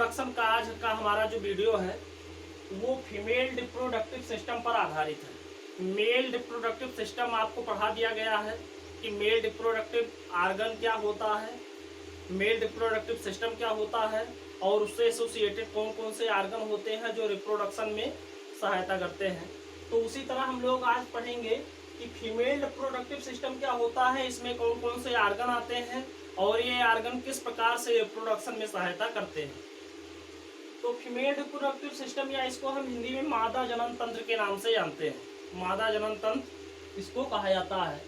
Reproduction का आज का हमारा जो वीडियो है वो फीमेल रिप्रोडक्टिव सिस्टम पर आधारित है। मेल रिप्रोडक्टिव सिस्टम आपको पढ़ा दिया गया है कि मेल रिप्रोडक्टिव आर्गन क्या होता है, मेल रिप्रोडक्टिव सिस्टम क्या होता है और उससे एसोसिएटेड कौन कौन से आर्गन होते हैं जो रिप्रोडक्शन में सहायता करते हैं। तो उसी तरह हम लोग आज पढ़ेंगे कि फीमेल रिप्रोडक्टिव सिस्टम क्या होता है, इसमें कौन कौन से आर्गन आते हैं और ये आर्गन किस प्रकार से रिप्रोडक्शन में सहायता करते हैं। तो फीमेल रिप्रोडक्टिव सिस्टम या इसको हम हिंदी में मादा जनन तंत्र के नाम से जानते हैं। मादा जनन तंत्र इसको कहा जाता है।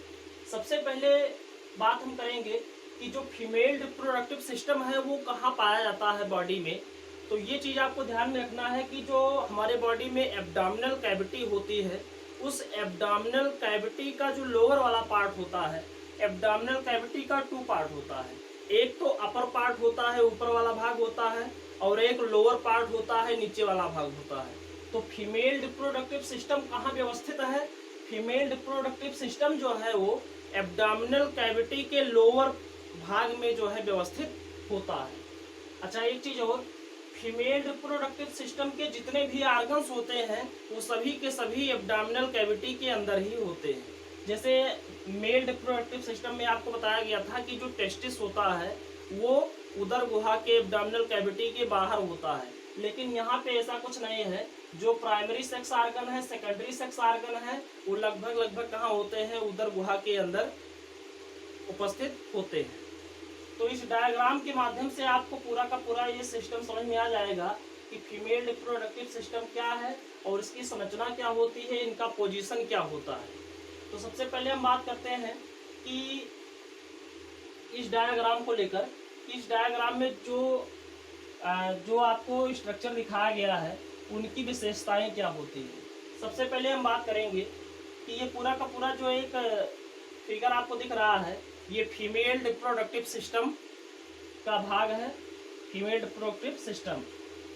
सबसे पहले बात हम करेंगे कि जो फीमेल रिप्रोडक्टिव सिस्टम है वो कहाँ पाया जाता है बॉडी में। तो ये चीज़ आपको ध्यान में रखना है कि जो हमारे बॉडी में एब्डोमिनल कैविटी होती है, उस एब्डोमिनल कैविटी का जो लोअर वाला पार्ट होता है, एब्डोमिनल कैविटी का 2 पार्ट होता है। एक तो अपर पार्ट होता है, ऊपर वाला भाग होता है, और एक लोअर पार्ट होता है, नीचे वाला भाग होता है। तो फीमेल रिप्रोडक्टिव सिस्टम कहाँ व्यवस्थित है? फीमेल रिप्रोडक्टिव सिस्टम जो है वो एब्डोमिनल कैविटी के लोअर भाग में जो है व्यवस्थित होता है। अच्छा, एक चीज और, फीमेल रिप्रोडक्टिव सिस्टम के जितने भी आर्गन्स होते हैं वो सभी के सभी एब्डोमिनल कैविटी के अंदर ही होते हैं। जैसे मेल रिप्रोडक्टिव सिस्टम में आपको बताया गया था कि जो टेस्टिस होता है वो उदर गुहा के एब्डोमिनल कैविटी के बाहर होता है, लेकिन यहाँ पे ऐसा कुछ नहीं है। जो प्राइमरी सेक्स आर्गन है, सेकेंडरी सेक्स आर्गन है, वो लगभग कहाँ होते हैं? उदर गुहा के अंदर उपस्थित होते हैं। तो इस डायग्राम के माध्यम से आपको पूरा का पूरा ये सिस्टम समझ में आ जाएगा कि फीमेल रिप्रोडक्टिव सिस्टम क्या है और इसकी संरचना क्या होती है, इनका पोजीशन क्या होता है। तो सबसे पहले हम बात करते हैं कि इस डायग्राम को लेकर, इस डायग्राम में जो आपको स्ट्रक्चर दिखाया गया है उनकी विशेषताएं क्या होती है। सबसे पहले हम बात करेंगे कि ये पूरा का पूरा जो एक फिगर आपको दिख रहा है ये फीमेल रिप्रोडक्टिव सिस्टम का भाग है। फीमेल रिप्रोडक्टिव सिस्टम,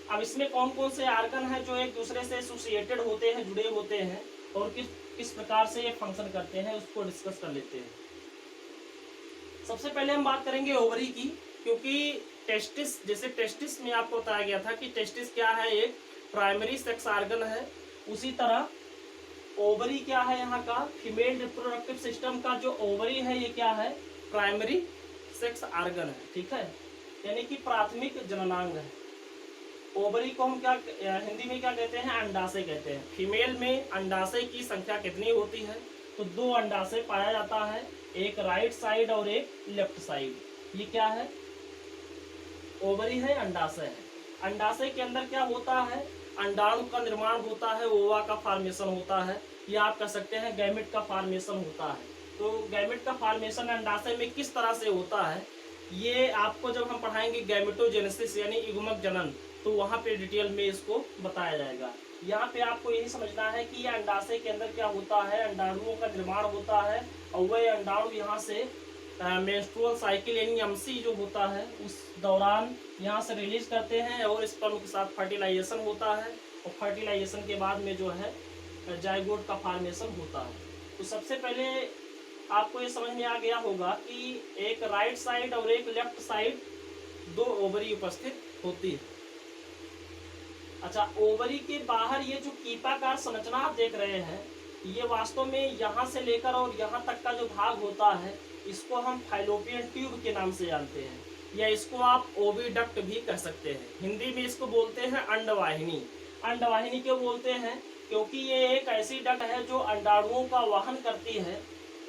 अब इसमें कौन कौन से आर्गन हैं जो एक दूसरे से एसोसिएटेड होते हैं, जुड़े होते हैं, और किस प्रकार से ये फंक्शन करते हैं उसको डिस्कस कर लेते हैं। सबसे पहले हम बात करेंगे ओवरी की, क्योंकि टेस्टिस, जैसे टेस्टिस में आपको बताया गया था कि टेस्टिस क्या है, एक प्राइमरी सेक्स आर्गन है, उसी तरह ओवरी क्या है यहाँ का, फीमेल रिप्रोडक्टिव सिस्टम का जो ओवरी है ये क्या है? प्राइमरी सेक्स आर्गन है। ठीक है, यानी कि प्राथमिक जननांग है। ओवरी को हम क्या हिंदी में क्या कहते हैं? अंडाशय कहते हैं। फीमेल में अंडाशय की संख्या कितनी होती है? तो 2 अंडाशय पाया जाता है, एक राइट साइड और एक लेफ्ट साइड। ये क्या है? ओवरी है, अंडाशय है। अंडाशय के अंदर क्या होता है? अंडाणु का निर्माण होता है, ओवा का फॉर्मेशन होता है, या आप कह सकते हैं गैमेट का फॉर्मेशन होता है। तो गैमेट का फॉर्मेशन अंडाशय में किस तरह से होता है ये आपको जब हम पढ़ाएंगे गैमेटोजेनेसिस यानी युग्मक जनन, तो वहाँ पे डिटेल में इसको बताया जाएगा। यहाँ पे आपको यही समझना है कि ये अंडाशय के अंदर क्या होता है, अंडाणुओं का निर्माण होता है और वह अंडाणु यहाँ से मेंस्ट्रुअल साइकिल यानी एमसी जो होता है उस दौरान यहाँ से रिलीज करते हैं और स्पर्म के साथ फर्टिलाइजेशन होता है, और फर्टिलाइजेशन के बाद में जो है जाइगोट का फॉर्मेशन होता है। तो सबसे पहले आपको ये समझ में आ गया होगा कि एक राइट साइड और एक लेफ्ट साइड 2 ओवरी उपस्थित होती है। अच्छा, ओवरी के बाहर ये जो कीपाकार संरचना आप देख रहे हैं ये वास्तव में यहाँ से लेकर और यहाँ तक का जो भाग होता है इसको हम फाइलोपियन ट्यूब के नाम से जानते हैं, या इसको आप ओविडक्ट भी कह सकते हैं। हिंदी में इसको बोलते हैं अंडवाहिनी। अंडवाहिनी क्यों बोलते हैं? क्योंकि ये एक ऐसी डक्ट है जो अंडाणुओं का वहन करती है,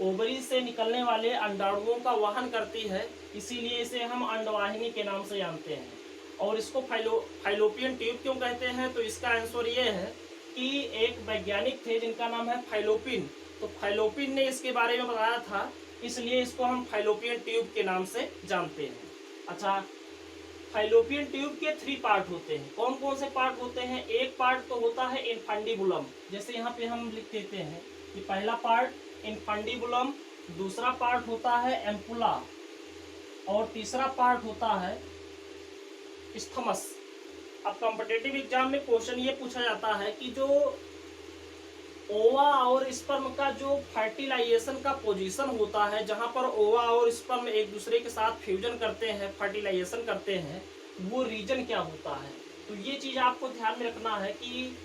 ओवरी से निकलने वाले अंडाणुओं का वहन करती है, इसीलिए इसे हम अंडवाहिनी के नाम से जानते हैं। और इसको फाइलोपियन ट्यूब क्यों कहते हैं? तो इसका आंसर ये है कि एक वैज्ञानिक थे जिनका नाम है फाइलोपिन, तो फाइलोपिन ने इसके बारे में बताया था, इसलिए इसको हम फाइलोपियन ट्यूब के नाम से जानते हैं। अच्छा, फाइलोपियन ट्यूब के 3 पार्ट होते हैं। कौन कौन से पार्ट होते हैं? एक पार्ट तो होता है इनफंडिबुलम, जैसे यहाँ पे हम लिख देते हैं कि पहला पार्ट इनफंडिबुलम, दूसरा पार्ट होता है एम्पुला, और तीसरा पार्ट होता है स्थमस। अब कॉम्पिटिटिव एग्जाम में क्वेश्चन ये पूछा जाता है कि जो ओवा और स्पर्म का जो फर्टिलाइजेशन का पोजीशन होता है, जहां पर ओवा और स्पर्म एक दूसरे के साथ फ्यूजन करते हैं, फर्टिलाइजेशन करते हैं, वो रीजन क्या होता है। तो ये चीज आपको ध्यान में रखना है कि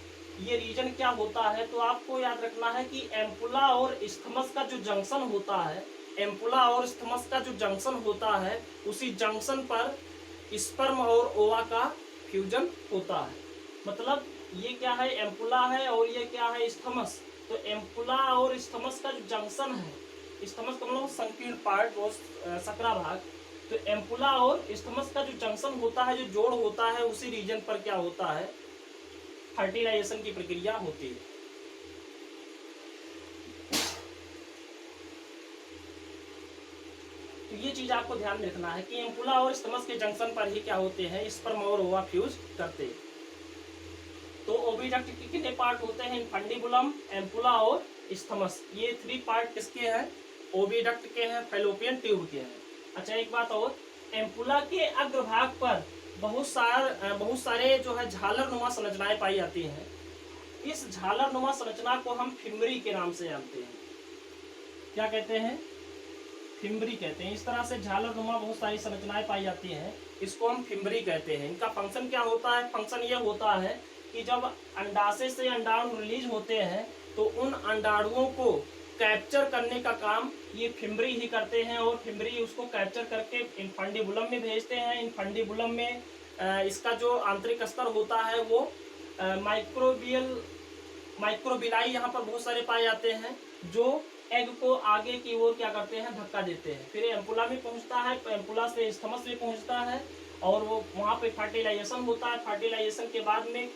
ये रीजन क्या होता है। तो आपको याद रखना है कि एम्पुला और इस्थमस का जो जंक्शन होता है, एम्पुला और इस्थमस का जो जंक्शन होता है, उसी जंक्शन पर स्पर्म और ओवा का फ्यूजन होता है। मतलब ये क्या है, एम्पुला है, और ये क्या है, इस्थमस। तो एम्पुला और इस्थमस का जो जंक्शन है, इस्थमस का मतलब संकीर्ण पार्ट, वो सकरा भाग। तो एम्पुला और इस्थमस का जो जंक्शन होता है, जो जोड़ होता है, उसी रीजन पर क्या होता है, फर्टिलाइजेशन की प्रक्रिया होती है। तो ये चीज आपको ध्यान में रखना है कि एम्पुला और इस्थमस के जंक्शन पर ही क्या होते हैं, स्पर्म और ओवा फ्यूज करते हैं। तो ओविडक्ट के कितने पार्ट होते हैं, फंडिबुलम, एम्पुला और इस्थमस। ये 3 पार्ट किसके हैं, ओविडक्ट के हैं, फैलोपियन ट्यूब के हैं। अच्छा एक बात और, एम्पुला के अग्रभाग पर बहुत सारे जो है झालर नुमा संरचनाएं पाई जाती हैं। इस झालर नुमा संरचना को हम फिम्बरी के नाम से जानते हैं। क्या कहते हैं, फिम्बरी कहते हैं। इस तरह से झालर नुमा बहुत सारी संरचनाएं पाई जाती हैं, इसको हम फिम्बरी कहते हैं। इनका फंक्शन क्या होता है, फंक्शन ये होता है कि जब अंडाशय से अंडाणु रिलीज होते हैं तो उन अंडाणुओं को कैप्चर करने का काम ये फिम्बरी ही करते हैं, और फिम्बरी उसको कैप्चर करके इनफंडिबुलम में भेजते हैं। इनफंडिबुलम में इसका जो आंतरिक स्तर होता है वो माइक्रोबिलाई यहाँ पर बहुत सारे पाए जाते हैं, जो एग को आगे की ओर क्या करते हैं, धक्का देते हैं। फिर एम्पुला में पहुंचता है, एम्पुला से इस्थमस में पहुंचता है, और वो वहाँ पे फर्टिलाइजेशन होता है। फर्टिलाइजेशन के बाद में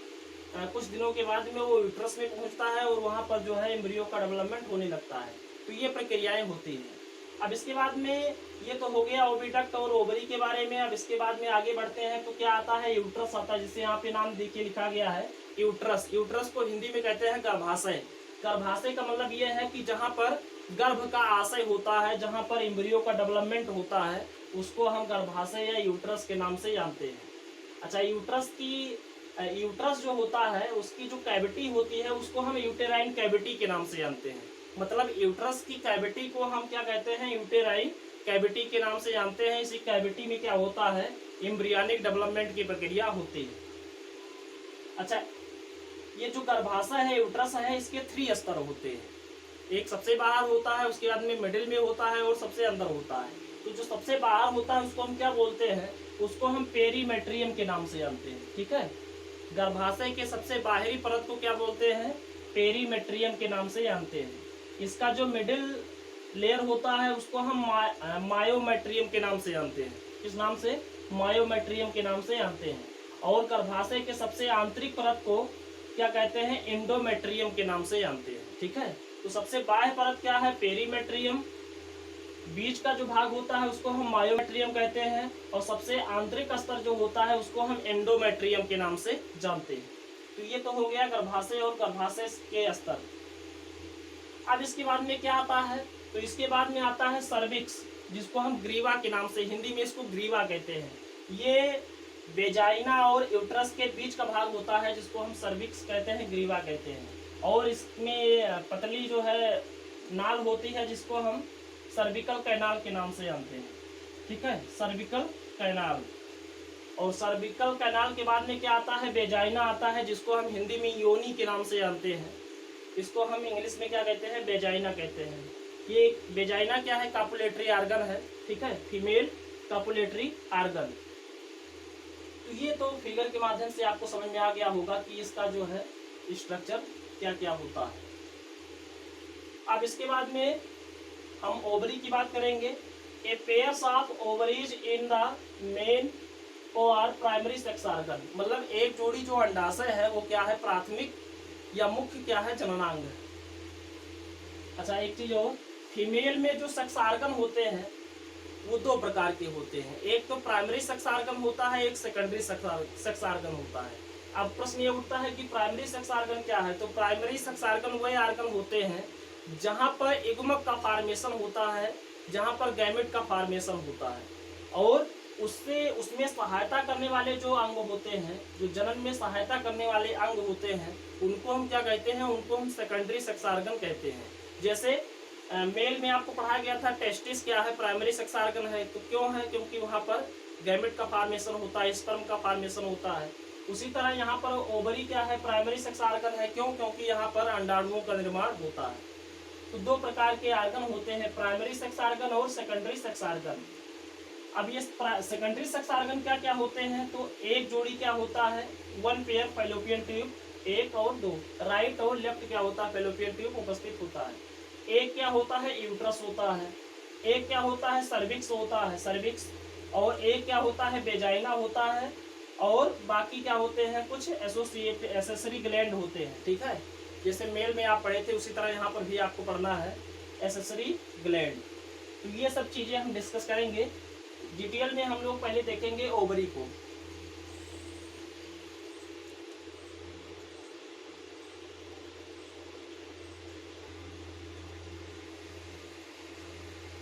कुछ दिनों के बाद में वो यूट्रस में पहुंचता है, और वहाँ पर जो है एम्ब्रियो का डेवलपमेंट होने लगता है। तो ये प्रक्रियाएं होती हैं। अब इसके बाद में ये तो हो गया ओविडक्ट और ओवरी के बारे में। अब इसके बाद में आगे बढ़ते हैं तो क्या आता है, यूट्रस आता है, जिसे यहाँ पे नाम देखिए लिखा गया है यूट्रस। यूट्रस को हिंदी में कहते हैं गर्भाशय। गर्भाशय का मतलब ये है कि जहाँ पर गर्भ का आशय होता है, जहाँ पर एम्ब्रियो का डेवलपमेंट होता है, उसको हम गर्भाशय या यूट्रस के नाम से जानते हैं। अच्छा यूट्रस जो होता है उसकी जो कैविटी होती है उसको हम यूटेराइन कैविटी के नाम से जानते हैं। मतलब यूट्रस की कैविटी को हम क्या कहते हैं, यूटेराइन कैविटी के नाम से जानते हैं। इसी कैविटी में क्या होता है, एम्ब्रियोनिक डेवलपमेंट की प्रक्रिया होती है। अच्छा ये जो गर्भाशय है, यूट्रस है, इसके 3 स्तर होते हैं। एक सबसे बाहर होता है, उसके बाद में मिडिल में होता है, और सबसे अंदर होता है। तो जो सबसे बाहर होता है उसको हम क्या बोलते हैं, उसको हम पेरीमेट्रियम के नाम से जानते हैं। ठीक है, गर्भाशय के सबसे बाहरी परत को क्या बोलते हैं, पेरीमेट्रियम के नाम से जानते हैं। इसका जो मिडिल लेयर होता है उसको हम मायोमेट्रियम के नाम से जानते हैं। किस नाम से, मायोमेट्रियम के नाम से जानते हैं। और गर्भाशय के सबसे आंतरिक परत को क्या कहते हैं, एंडोमेट्रियम के नाम से जानते हैं। ठीक है, तो सबसे बाह्य परत क्या है, पेरीमेट्रियम। बीच का जो भाग होता है उसको हम मायोमेट्रियम कहते हैं, और सबसे आंतरिक स्तर जो होता है उसको हम एंडोमेट्रियम के नाम से जानते हैं। तो ये तो हो गया गर्भाशय और गर्भाशय के स्तर। अब इसके बाद में क्या आता है, तो इसके बाद में आता है सर्विक्स, जिसको हम ग्रीवा के नाम से, हिंदी में इसको ग्रीवा कहते हैं। ये वेजाइना और यूट्रस के बीच का भाग होता है, जिसको हम सर्विक्स कहते हैं, ग्रीवा कहते हैं। और इसमें पतली जो है नाल होती है, जिसको हम सर्विकल कैनाल के नाम से जानते हैं। ठीक है, सर्विकल कैनाल। और सर्विकल कैनाल के बाद में क्या आता है, वेजाइना आता है, जिसको हम हिंदी में योनि के नाम से जानते हैं। इसको हम इंग्लिश में क्या कहते हैं, वेजाइना कहते हैं। ये वेजाइना क्या है, कॉपुलेटरी आर्गन है। ठीक है, फीमेल कॉपुलेटरी आर्गन। तो ये तो फिगर के माध्यम से आपको समझ में आ गया होगा कि इसका जो है स्ट्रक्चर क्या क्या होता है। अब इसके बाद में हम ओवरी की बात करेंगे। A pairs of ovaries in the main और प्राइमरी सेक्स आर्गन, मतलब एक जोड़ी जो अंडाशय है वो क्या है, प्राथमिक या मुख्य क्या है, जननांग है। अच्छा एक चीज और, फीमेल में जो सेक्स आर्गन होते हैं वो 2 प्रकार के होते हैं। एक तो प्राइमरी सेक्स आर्गन होता है, एक सेकेंडरी सेक्स आर्गन होता है। अब प्रश्न ये उठता है कि प्राइमरी सेक्स आर्गन क्या है। तो प्राइमरी सेक्स आर्गन वही आर्गन होते हैं जहां पर एगमक का फॉर्मेशन होता है, जहां पर गैमेट का फॉर्मेशन होता है, और उसमें सहायता करने वाले जो अंग होते हैं, जो जनन में सहायता करने वाले अंग होते हैं, उनको हम क्या कहते हैं, उनको हम सेकेंडरी सेक्स आर्गन कहते हैं। जैसे मेल में आपको पढ़ाया गया था टेस्टिस क्या है, प्राइमरी सेक्स आर्गन है। तो क्यों है, क्योंकि वहां पर गैमेट का फॉर्मेशन होता है, स्पर्म का फॉर्मेशन होता है। उसी तरह यहाँ पर ओवरी क्या है, प्राइमरी सेक्स आर्गन है। क्यों? क्योंकि यहाँ पर अंडाणुओं का निर्माण होता है। तो दो प्रकार के आर्गन होते हैं, प्राइमरी सेक्स आर्गन और सेकेंडरी सेक्स आर्गन। अब ये सेकेंडरी सेक्स आर्गन क्या क्या होते हैं, तो एक जोड़ी क्या होता है, वन पेयर फैलोपियन ट्यूब, एक और दो, राइट और लेफ्ट क्या होता है, फैलोपियन ट्यूब उपस्थित होता है। एक क्या होता है, यूट्रस होता है। एक क्या होता है, सर्विक्स होता है, सर्विक्स। और एक क्या होता है, वेजाइना होता है। और बाकी क्या होते हैं, कुछ एसोसिएट एसेसरी ग्लैंड होते हैं। ठीक है, जैसे मेल में आप पढ़े थे उसी तरह यहाँ पर भी आपको पढ़ना है, एसेसरी ग्लैंड। तो ये सब चीजें हम डिस्कस करेंगे डिटेल में। हम लोग पहले देखेंगे ओवरी को।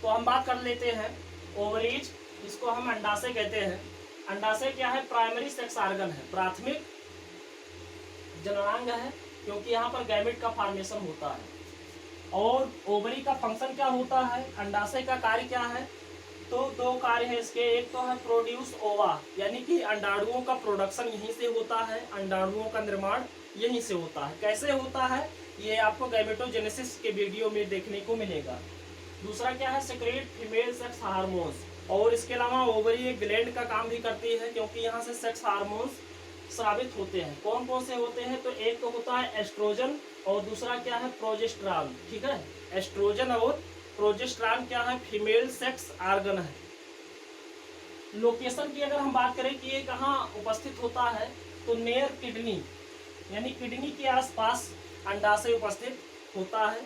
तो हम बात कर लेते हैं ओवरीज, जिसको हम अंडाशय कहते हैं। अंडाशय क्या है, प्राइमरी सेक्स आर्गन है, प्राथमिक जननांग है, क्योंकि यहाँ पर गैमेट का फॉर्मेशन होता है। और ओवरी का फंक्शन क्या होता है, अंडाशय का कार्य क्या है, तो दो कार्य है इसके। एक तो है प्रोड्यूस ओवा, यानी कि अंडाणुओं का प्रोडक्शन यहीं से होता है, अंडाणुओं का निर्माण यहीं से होता है। कैसे होता है, ये आपको गैमेटोजेनेसिस के वीडियो में देखने को मिलेगा। दूसरा क्या है, सेक्रेट फीमेल सेक्स हार्मोन्स। और इसके अलावा ओवरी एक ग्लैंड का काम भी करती है, क्योंकि यहाँ से सेक्स हार्मोन्स स्रावित होते हैं। कौन कौन से होते हैं, तो एक तो होता है एस्ट्रोजन और दूसरा क्या है, प्रोजेस्टेरॉन। ठीक है, एस्ट्रोजन और प्रोजेस्टेरॉन क्या है, फीमेल सेक्स आर्गन है। लोकेशन की अगर हम बात करें कि ये कहाँ उपस्थित होता है, तो नियर किडनी, यानी किडनी के आसपास अंडाशय उपस्थित होता है।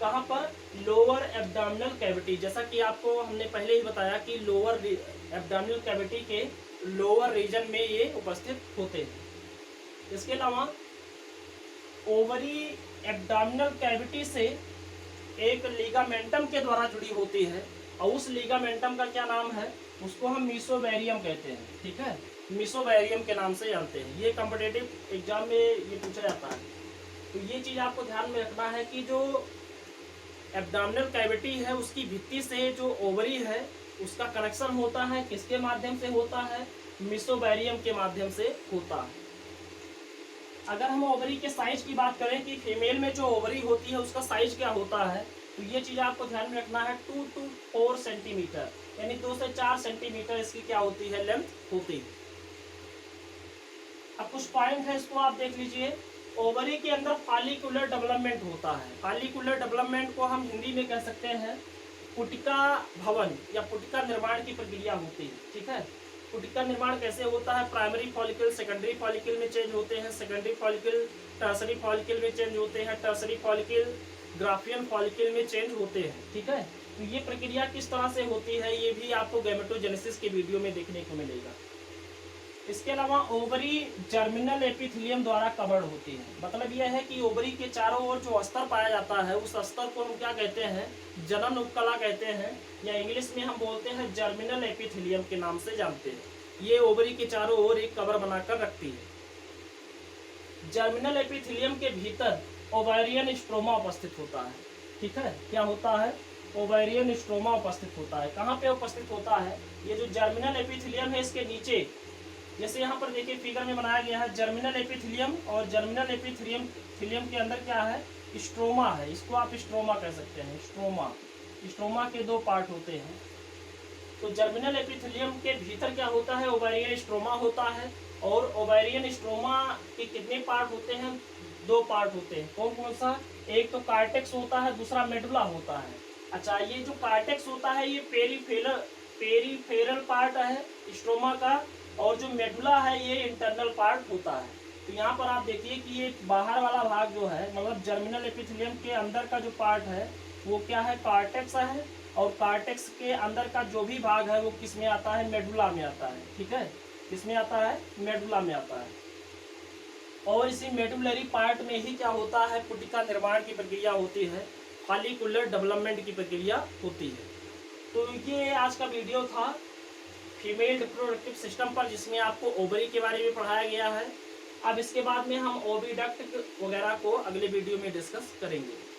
कहाँ पर, लोअर एब्डोमिनल कैविटी। जैसा कि आपको हमने पहले ही बताया कि लोअर एब्डोमिनल कैविटी के लोअर रीजन में ये उपस्थित होते हैं। इसके अलावा ओवरी एब्डोमिनल कैविटी से एक लिगामेंटम के द्वारा जुड़ी होती है, और उस लिगामेंटम का क्या नाम है, उसको हम मीसोबैरियम कहते हैं। ठीक है, मीसोबैरियम के नाम से जानते हैं। ये कॉम्पिटिटिव एग्जाम में ये पूछा जाता है। तो ये चीज आपको ध्यान में रखना है कि जो एब्डोमिनल कैविटी है उसकी भित्ति से जो ओवरी है उसका कनेक्शन होता है, किसके माध्यम से होता है, मीसोबैरियम के माध्यम से होता है। अगर हम ओवरी के साइज की बात करें कि फीमेल में जो ओवरी होती है उसका साइज क्या होता है, तो ये चीज आपको ध्यान में रखना है, 2 to 4 सेंटीमीटर, यानी 2 से 4 सेंटीमीटर इसकी क्या होती है, लेंथ होती है। अब कुछ पॉइंट है, इसको आप देख लीजिए। ओवरी के अंदर फॉलिकुलर डेवलपमेंट होता है। फॉलिकुलर डेवलपमेंट को हम हिंदी में कह सकते हैं पुटिका भवन या पुटिका निर्माण की प्रक्रिया होती है। ठीक है, पुटिका निर्माण कैसे होता है, प्राइमरी फॉलिकल सेकेंडरी फॉलिकल में चेंज होते हैं, सेकेंडरी फॉलिकल टर्सरी फॉलिकल में चेंज होते हैं, टर्सरी फॉलिकल ग्राफियन फॉलिकल में चेंज होते हैं। ठीक है, तो ये प्रक्रिया किस तरह से होती है ये भी आपको गैमेटोजेनेसिस के वीडियो में देखने को मिलेगा। इसके अलावा ओवरी जर्मिनल एपिथेलियम द्वारा कवर्ड होती है। मतलब यह है कि ओवरी के चारों ओर जो अस्तर पाया जाता है उस अस्तर को हम क्या कहते हैं, जनन उपकला कहते हैं, या इंग्लिश में हम बोलते हैं जर्मिनल एपिथेलियम के नाम से जानते हैं। ये ओवरी के चारों ओर एक कवर बनाकर रखती है। जर्मिनल एपिथेलियम के भीतर ओवेरियन स्ट्रोमा उपस्थित होता है। ठीक है, क्या होता है, ओवेरियन स्ट्रोमा उपस्थित होता है। कहाँ पे उपस्थित होता है, ये जो जर्मिनल एपिथेलियम है इसके नीचे, जैसे यहाँ पर देखिए फिगर में बनाया गया है जर्मिनल एपिथेलियम, और जर्मिनल एपिथेलियम के अंदर क्या है, स्ट्रोमा है। इसको आप स्ट्रोमा कह सकते हैं, स्ट्रोमा। स्ट्रोमा के दो पार्ट होते हैं। तो जर्मिनल एपिथेलियम के भीतर क्या होता है, ओवेरियन स्ट्रोमा होता है। और ओवेरियन स्ट्रोमा के कितने पार्ट होते हैं, 2 पार्ट होते हैं। कौन कौन सा, एक तो कार्टेक्स होता है, दूसरा मेडुला होता है। अच्छा, ये जो कार्टेक्स होता है ये पेरीफेरल पार्ट है स्ट्रोमा का, और जो मेडुला है ये इंटरनल पार्ट होता है। तो यहाँ पर आप देखिए कि ये बाहर वाला भाग जो है, मतलब जर्मिनल एपिथेलियम के अंदर का जो पार्ट है वो क्या है, कार्टेक्स है। और कार्टेक्स के अंदर का जो भी भाग है वो किस में आता है, मेडुला में आता है। ठीक है, किसमें आता है, मेडुला में आता है। और इसी मेडुलरी पार्ट में ही क्या होता है, पुटिका निर्माण की प्रक्रिया होती है, फॉलिकुलर डेवलपमेंट की प्रक्रिया होती है। तो ये आज का वीडियो था फीमेल रिप्रोडक्टिव सिस्टम पर, जिसमें आपको ओवरी के बारे में पढ़ाया गया है। अब इसके बाद में हम ओविडक्ट वगैरह को अगले वीडियो में डिस्कस करेंगे।